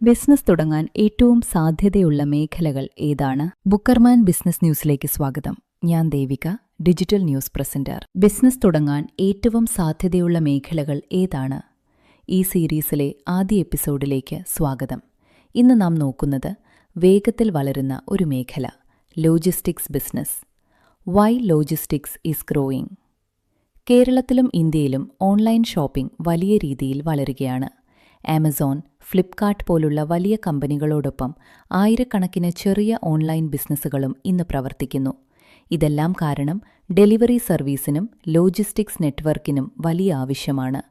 Business തുടങ്ങാൻ ഏറ്റവും സാധ്യതയുള്ള മേഖലകൾ ഏതാണ്? ബുക്കർമാൻ ബിസിനസ് ന്യൂസിലേക്ക് സ്വാഗതം. ഞാൻ Devika, digital news presenter. Business തുടങ്ങാൻ ഏറ്റവും സാധ്യതയുള്ള മേഖലകൾ ഏതാണ്? ഈ സീരീസിലെ ആദ്യ എപ്പിസോഡിലേക്ക് സ്വാഗതം. ഇന്ന് നാം നോക്കുന്നത് വേഗത്തിൽ വളരുന്ന ഒരു മേഖല, logistics business. Why logistics is growing? കേരളത്തിലും ഇന്ത്യയിലും ഓൺലൈൻ ഷോപ്പിംഗ് വലിയ രീതിയിൽ വളരുകയാണ്. ആമസോൺ, ഫ്ലിപ്കാർട്ട് പോലുള്ള വലിയ കമ്പനികളോടൊപ്പം ആയിരക്കണക്കിന് ചെറിയ ഓൺലൈൻ ബിസിനസ്സുകളും ഇന്ന് പ്രവർത്തിക്കുന്നു. ഇതെല്ലാം കാരണം ഡെലിവറി സർവീസിനും ലോജിസ്റ്റിക്സ് നെറ്റ്വർക്കിനും വലിയ ആവശ്യമാണ്.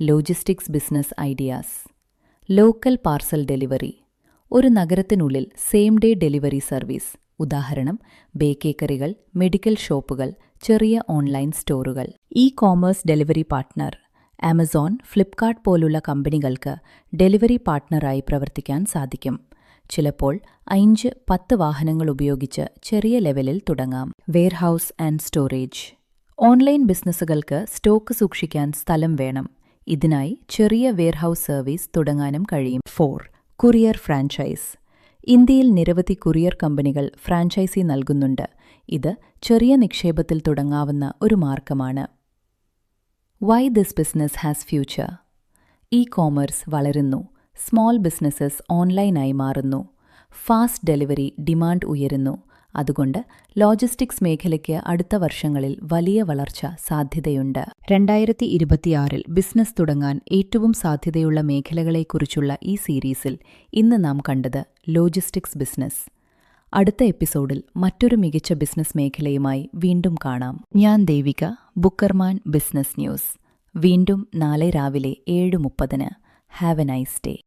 Logistics business ideas. Local parcel delivery. ഒരു നഗരത്തിനുള്ളിൽ സെയിം ഡേ ഡെലിവറി സർവീസ്. ഉദാഹരണം, ബേക്കേക്കറികൾ, മെഡിക്കൽ ഷോപ്പുകൾ, ചെറിയ ഓൺലൈൻ സ്റ്റോറുകൾ. E-commerce delivery partner. Amazon, Flipkart പോലുള്ള കമ്പനികൾക്ക് ഡെലിവറി പാർട്ട്ണറായി പ്രവർത്തിക്കാൻ സാധിക്കും. ചിലപ്പോൾ 5-10 വാഹനങ്ങൾ ഉപയോഗിച്ച് ചെറിയ ലെവലിൽ തുടങ്ങാം. Warehouse and storage. ഓൺലൈൻ ബിസിനസ്സുകൾക്ക് സ്റ്റോക്ക് സൂക്ഷിക്കാൻ സ്ഥലം വേണം. ഇതിനായി ചെറിയ വെയർഹൌസ് സർവീസ് തുടങ്ങാനും കഴിയും. 4. കുറിയർ ഫ്രാഞ്ചൈസ്. ഇന്ത്യയിൽ നിരവധി കുറിയർ കമ്പനികൾ ഫ്രാഞ്ചൈസി നൽകുന്നുണ്ട്. ഇത് ചെറിയ നിക്ഷേപത്തിൽ തുടങ്ങാവുന്ന ഒരു മാർഗമാണ്. Why this business has future? E-commerce വളരുന്നു. സ്മോൾ ബിസിനസ്സസ് ഓൺലൈനായി മാറുന്നു. ഫാസ്റ്റ് ഡെലിവറി ഡിമാൻഡ് ഉയരുന്നു. അതുകൊണ്ട് ലോജിസ്റ്റിക്സ് മേഖലയ്ക്ക് അടുത്ത വർഷങ്ങളിൽ വലിയ വളർച്ച സാധ്യതയുണ്ട്. 2026 ബിസിനസ് തുടങ്ങാൻ ഏറ്റവും സാധ്യതയുള്ള മേഖലകളെക്കുറിച്ചുള്ള ഈ സീരീസിൽ ഇന്ന് നാം കണ്ടത് ലോജിസ്റ്റിക്സ് ബിസിനസ്. അടുത്ത എപ്പിസോഡിൽ മറ്റൊരു മികച്ച ബിസിനസ് മേഖലയുമായി വീണ്ടും കാണാം. ഞാൻ ദേവിക, ബുക്കർമാൻ ബിസിനസ് ന്യൂസ്. വീണ്ടും നാളെ രാവിലെ 7:30. Have A nice day.